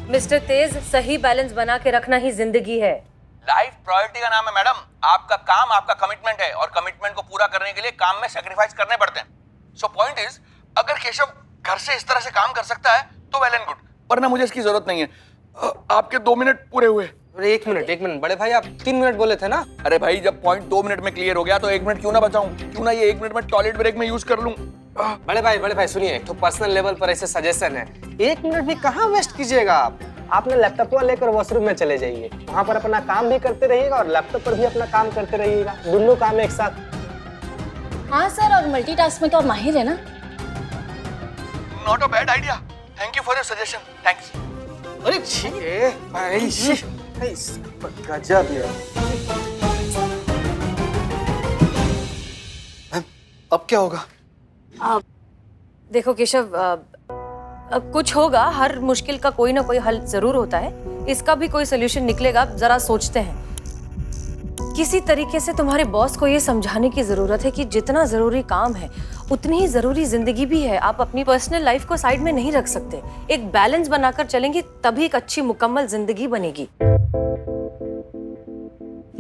मिस्टर तेज, सही बैलेंस बना के रखना ही जिंदगी है। लाइफ प्रायोरिटी का नाम है मैडम। आपका काम आपका कमिटमेंट है, और कमिटमेंट को पूरा करने के लिए काम में सैक्रिफाइस करने पड़ते हैं। सो पॉइंट इज, अगर केशव घर से इस तरह से काम कर सकता है तो वेल एंड गुड, वरना मुझे इसकी जरूरत नहीं है। आपके 2 मिनट पूरे हुए। अरे एक मिनट बड़े भाई, आप 3 मिनट बोले थे ना? अरे भाई, जब पॉइंट 2 मिनट में क्लियर हो गया तो 1 मिनट क्यों ना बचाऊं? क्यों ना ये 1 मिनट में टॉयलेट ब्रेक में यूज कर लूं? बड़े भाई सुनिए, एक तो पर्सनल लेवल पर ऐसे सजेशन है, 1 मिनट भी कहाँ वेस्ट कीजिएगा आप। अपने लैपटॉप लेकर वॉशरूम में चले जाइए, वहाँ पर अपना काम भी करते रहिएगा और लैपटॉप पर भी अपना काम करते रहिएगा, दोनों काम एक साथ। हाँ सर, और मल्टीटास्क में तो आप माहिर है ना। Not a bad idea, thank you for your suggestion, thanks. अरे भाई गजब है। अब क्या होगा? देखो केशव, कुछ होगा, हर मुश्किल का कोई ना कोई हल जरूर होता है, इसका भी कोई सोल्यूशन निकलेगा। जरा सोचते हैं। किसी तरीके से तुम्हारे बॉस को ये समझाने की जरूरत है कि जितना जरूरी काम है उतनी ही जरूरी जिंदगी भी है। आप अपनी पर्सनल लाइफ को साइड में नहीं रख सकते। एक बैलेंस बनाकर चलेंगे तभी एक अच्छी मुकम्मल जिंदगी बनेगी।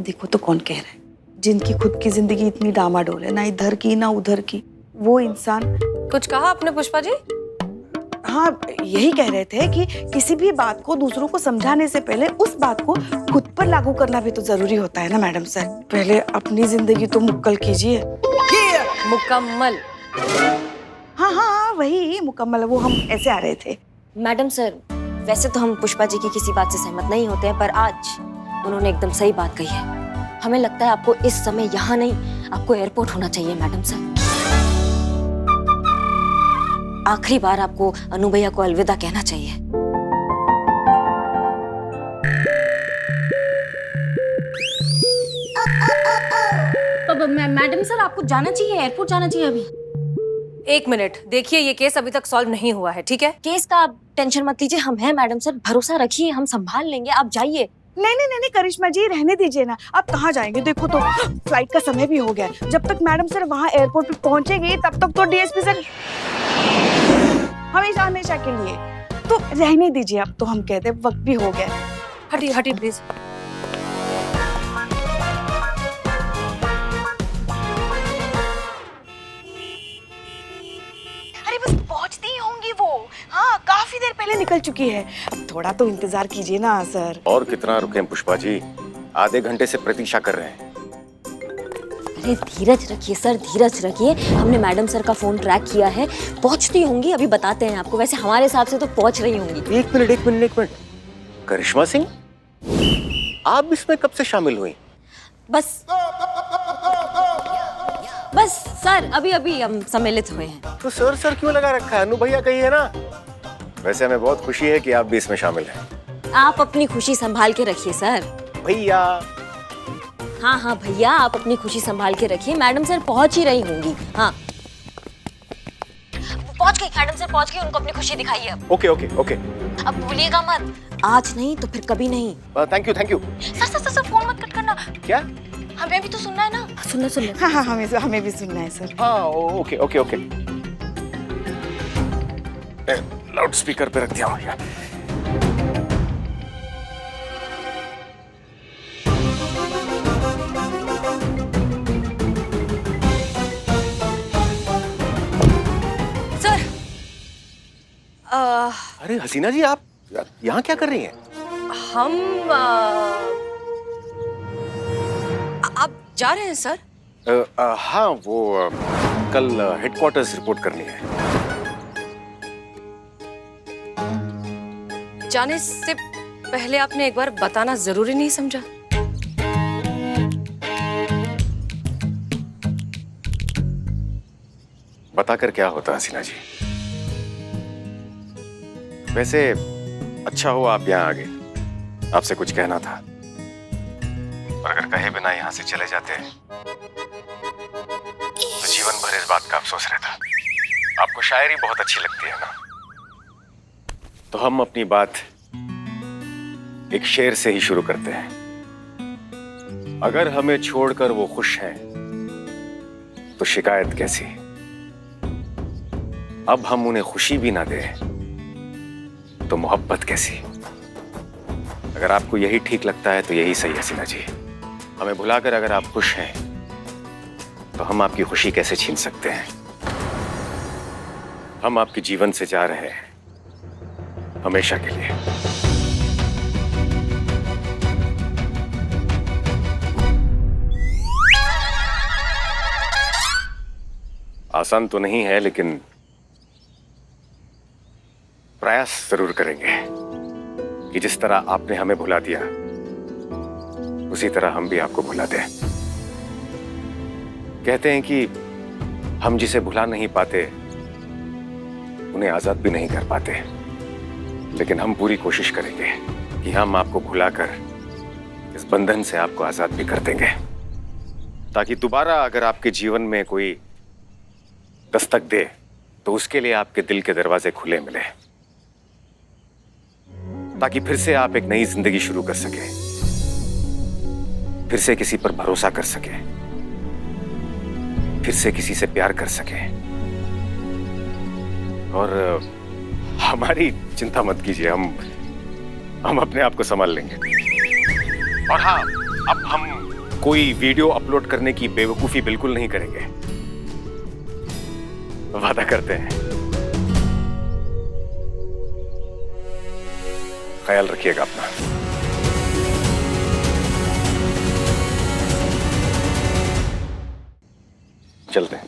देखो तो कौन कह रहा है, जिनकी खुद की जिंदगी इतनी डामाडोल है, ना इधर की ना उधर की, वो इंसान। कुछ कहा आपने पुष्पा जी? हाँ, यही कह रहे थे कि किसी भी बात को दूसरों को समझाने से पहले उस बात को खुद पर लागू करना भी तो जरूरी होता है ना मैडम सर। पहले अपनी जिंदगी तो मुक्कल कीजिए। मुकम्मल? हाँ, वही मुकम्मल, वो हम ऐसे आ रहे थे। मैडम सर, वैसे तो हम पुष्पा जी की किसी बात से सहमत नहीं होते हैं, पर आज उन्होंने एकदम सही बात कही है। हमें लगता है आपको इस समय यहाँ नहीं, आपको एयरपोर्ट होना चाहिए मैडम सर। आखिरी बार आपको अनु भैया को अलविदा कहना चाहिए। मैडम सर, आपको जाना चाहिए, एयरपोर्ट जाना चाहिए अभी। 1 मिनट, देखिए ये केस अभी तक सॉल्व नहीं हुआ है, ठीक है? केस का आप टेंशन मत लीजिए, हम हैं मैडम सर, भरोसा रखिए, हम संभाल लेंगे, आप जाइए। नहीं नहीं नहीं नहीं करिश्मा जी, रहने दीजिए ना। आप कहाँ जाएंगे? देखो तो फ्लाइट का समय भी हो गया है। जब तक मैडम सर वहाँ एयरपोर्ट पे पहुंचेगी तब तक तो डीएसपी सर हमेशा हमेशा के लिए। तो रहने दीजिए, अब तो हम कहते हैं वक्त भी हो गया है। हटिए हटिए प्लीज। अरे बस पहुंचती ही होंगी वो। हाँ, काफी देर पहले निकल चुकी है। अब थोड़ा तो इंतजार कीजिए ना सर। और कितना रुके पुष्पा जी? आधे घंटे से प्रतीक्षा कर रहे हैं। अरे धीरज रखिए सर, धीरज रखिए। हमने मैडम सर का फोन ट्रैक किया है, पहुंचती होंगी, अभी बताते हैं आपको। वैसे हमारे हिसाब से तो पहुंच रही होंगी। एक मिनट। करिश्मा सिंह, आप इसमें कब से शामिल हुई? बस सर, अभी अभी हम सम्मिलित हुए हैं। तो सर क्यों लगा रखा है? अनु भैया कहिए ना। वैसे हमें बहुत खुशी है कि आप भी इसमें शामिल हैं। आप अपनी खुशी संभाल के रखिए सर। भैया। हाँ भैया, आप अपनी खुशी संभाल के रखिए। मैडम सर पहुंच ही रही होंगी। हाँ, पहुंच गई मैडम सर, पहुंच गई। उनको अपनी खुशी दिखाइए अब। ओके। अब भूलिएगा मत, आज नहीं तो फिर कभी नहीं। Thank you. सर फोन मत कट करना। क्या? हमें भी तो सुनना है ना। सुनना। हाँ, हमें भी सुनना है सर। हाँ, ओके। लाउड स्पीकर पे रख दिया हूँ। सर अरे हसीना जी, आप यहाँ क्या कर रही हैं? हम आप जा रहे हैं सर? हाँ, वो कल हेडक्वार्टर्स रिपोर्ट करनी है। जाने से पहले आपने एक बार बताना जरूरी नहीं समझा? बताकर क्या होता हसीना जी? वैसे अच्छा हुआ आप यहाँ आ गए। आपसे कुछ कहना था, और अगर कहे बिना यहाँ से चले जाते तो जीवन भर इस बात का अफसोस रहता। आपको शायरी बहुत अच्छी लगती है ना, तो हम अपनी बात एक शेर से ही शुरू करते हैं। अगर हमें छोड़कर वो खुश हैं तो शिकायत कैसी? अब हम उन्हें खुशी भी ना दें तो मोहब्बत कैसी? अगर आपको यही ठीक लगता है तो यही सही हसीना जी। हमें भुलाकर अगर आप खुश हैं तो हम आपकी खुशी कैसे छीन सकते हैं? हम आपके जीवन से जा रहे हैं हमेशा के लिए। आसान तो नहीं है, लेकिन प्रयास जरूर करेंगे कि जिस तरह आपने हमें भुला दिया उसी तरह हम भी आपको भुला दें। कहते हैं कि हम जिसे भुला नहीं पाते उन्हें आजाद भी नहीं कर पाते, लेकिन हम पूरी कोशिश करेंगे कि हम आपको भुलाकर इस बंधन से आपको आजाद भी कर देंगे, ताकि दोबारा अगर आपके जीवन में कोई दस्तक दे तो उसके लिए आपके दिल के दरवाजे खुले मिले, ताकि फिर से आप एक नई जिंदगी शुरू कर सके, फिर से किसी पर भरोसा कर सके, फिर से किसी से प्यार कर सके। और हमारी चिंता मत कीजिए, हम अपने आप को संभाल लेंगे। और हाँ, अब हम कोई वीडियो अपलोड करने की बेवकूफी बिल्कुल नहीं करेंगे, वादा करते हैं। ख्याल रखिएगा अपना। चलते हैं।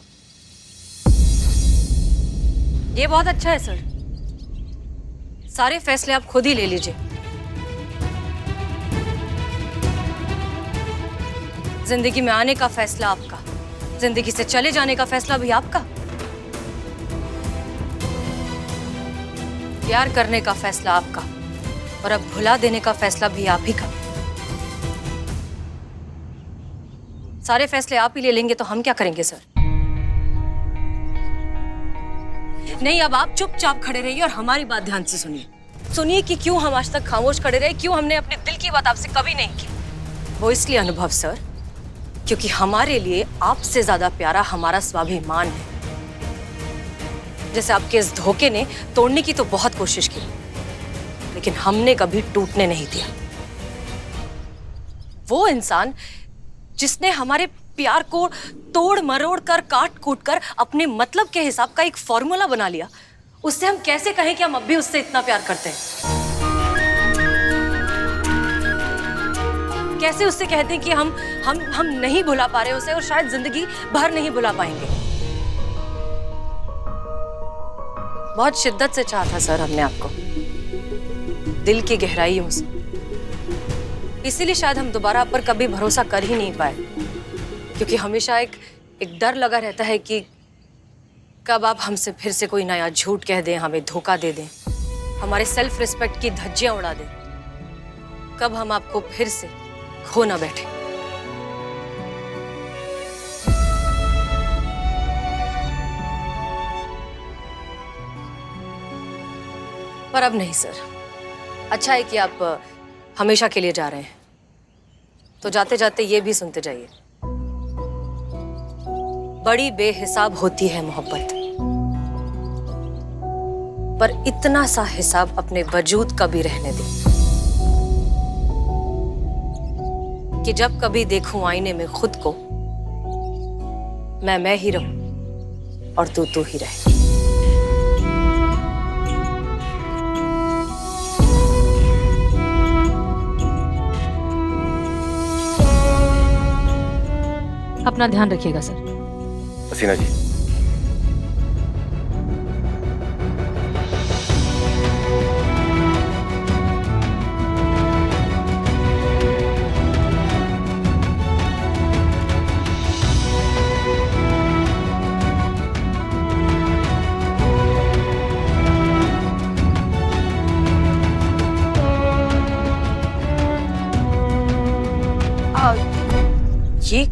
ये बहुत अच्छा है सर, सारे फैसले आप खुद ही ले लीजिए। जिंदगी में आने का फैसला आपका, जिंदगी से चले जाने का फैसला भी आपका, प्यार करने का फैसला आपका, और अब भुला देने का फैसला भी आप ही का। सारे फैसले आप ही ले लेंगे तो हम क्या करेंगे सर? नहीं, अब आप चुपचाप खड़े रहिए और हमारी बात ध्यान से सुनिए। सुनिए कि क्यों हम आज तक खामोश खड़े रहे, क्यों हमने अपने दिल की बात आपसे कभी नहीं की। वो इसलिए अनुभव सर, क्योंकि हमारे लिए आपसे ज्यादा प्यारा हमारा स्वाभिमान है। जैसे आपके इस धोखे ने तोड़ने की तो बहुत कोशिश की, लेकिन हमने कभी टूटने नहीं दिया। वो इंसान जिसने हमारे प्यार को तोड़ मरोड़ कर, काट कूट कर अपने मतलब के हिसाब का एक फॉर्मूला बना लिया, उससे हम कैसे कहें कि हम अब भी उससे इतना प्यार करते हैं? कैसे उससे कहते हैं कि हम नहीं भुला पा रहे उसे, और शायद जिंदगी भर नहीं भुला पाएंगे। बहुत शिद्दत से चाहा था सर हमने आपको, दिल की गहराइयों से। इसीलिए शायद हम दोबारा आप पर कभी भरोसा कर ही नहीं पाए, क्योंकि हमेशा एक डर लगा रहता है कि कब आप हमसे फिर से कोई नया झूठ कह दें, हमें धोखा दे दें, हमारे सेल्फ रिस्पेक्ट की धज्जियां उड़ा दें, कब हम आपको फिर से खो ना बैठे। पर अब नहीं सर, अच्छा है कि आप हमेशा के लिए जा रहे हैं, तो जाते जाते ये भी सुनते जाइए, बड़ी बेहिसाब होती है मोहब्बत, पर इतना सा हिसाब अपने वजूद का भी रहने दे कि जब कभी देखूं आईने में खुद को, मैं ही रहूं और तू ही रहे। अपना ध्यान रखिएगा सर। हसीना जी, ये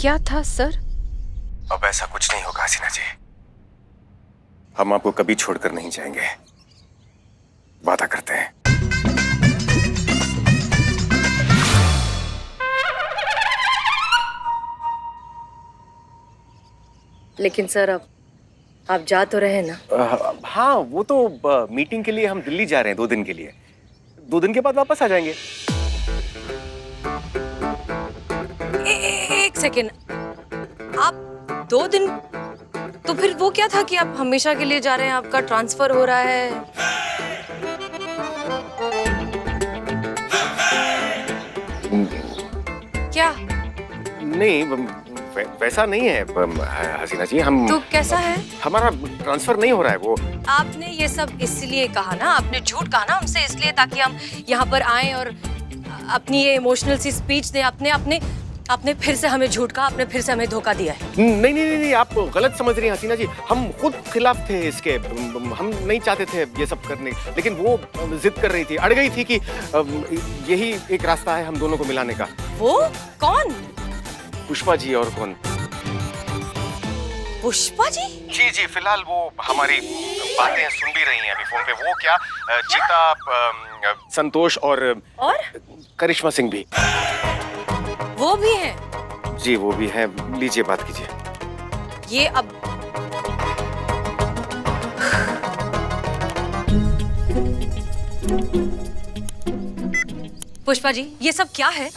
क्या था सर? अब ऐसा कुछ नहीं होगा हसीना जी, हम आपको कभी छोड़कर नहीं जाएंगे, वादा करते हैं। लेकिन सर अब आप जा तो रहे ना? हाँ, वो तो मीटिंग के लिए हम दिल्ली जा रहे हैं 2 दिन के लिए, 2 दिन के बाद वापस आ जाएंगे। एक सेकेंड, आप 2 दिन? तो फिर वो क्या था कि आप हमेशा के लिए जा रहे हैं, आपका ट्रांसफर हो रहा है? क्या? नहीं, वैसा नहीं है हसीना जी, हम तो कैसा है? हमारा ट्रांसफर नहीं हो रहा है। वो आपने ये सब इसलिए कहा ना, आपने झूठ कहा ना हमसे इसलिए, ताकि हम यहाँ पर आए और अपनी ये इमोशनल सी स्पीच दें। आपने फिर से हमें झूठ कहा, आपने फिर से हमें धोखा दिया है। नहीं, आप गलत समझ रही हैं हसीना जी, हम खुद खिलाफ थे इसके, हम नहीं चाहते थे ये सब करने, लेकिन वो जिद कर रही थी, अड़ गई थी कि यही एक रास्ता है हम दोनों को मिलाने का। वो कौन? पुष्पा जी। और कौन? पुष्पा जी? जी, फिलहाल वो हमारी बातें सुन भी रही हैं अभी फोन पे। वो क्या, चीता, संतोष और करिश्मा सिंह भी। वो भी हैं? जी, वो भी हैं। लीजिए, बात कीजिए। ये अब पुष्पा जी, ये सब क्या है?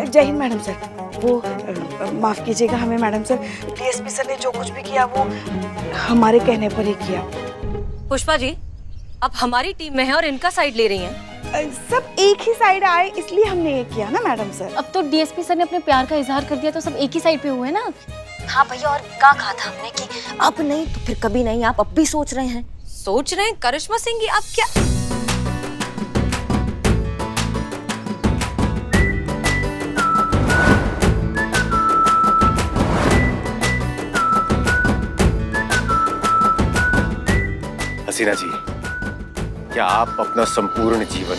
जय हिंद मैडम सर। वो माफ कीजिएगा हमें मैडम सर, डीएसपी सर ने जो कुछ भी किया वो हमारे कहने पर ही किया। पुष्पा जी, आप हमारी टीम में हैं और इनका साइड ले रही हैं। सब एक ही साइड आए इसलिए हमने ये किया ना मैडम सर। अब तो डीएसपी सर ने अपने प्यार का इजहार कर दिया, तो सब एक ही साइड पे हुए ना। हाँ भैया, और क्या कहा था हमने कि अब नहीं तो फिर कभी नहीं, आप अब भी सोच रहे हैं? सोच रहे हैं? करिश्मा सिंह, आप क्या? हसीना जी, क्या आप अपना संपूर्ण जीवन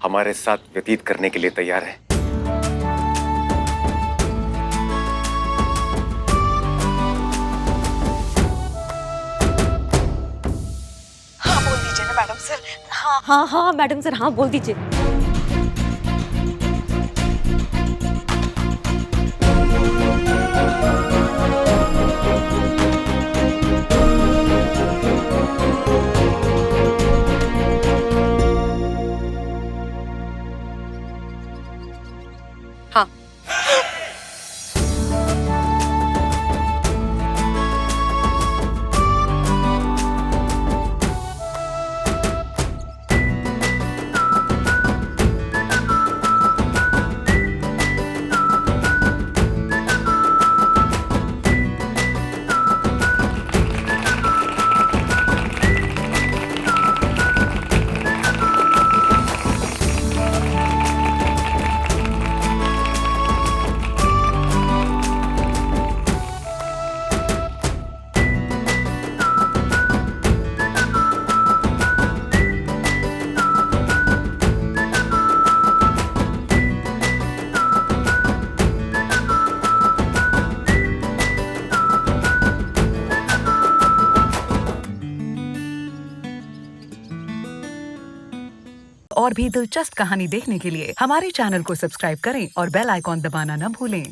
हमारे साथ व्यतीत करने के लिए तैयार हैं? हाँ हाँ मैडम सर, हाँ बोल दीजिए। हाँ। और भी दिलचस्प कहानी देखने के लिए हमारे चैनल को सब्सक्राइब करें और बेल आइकॉन दबाना न भूलें।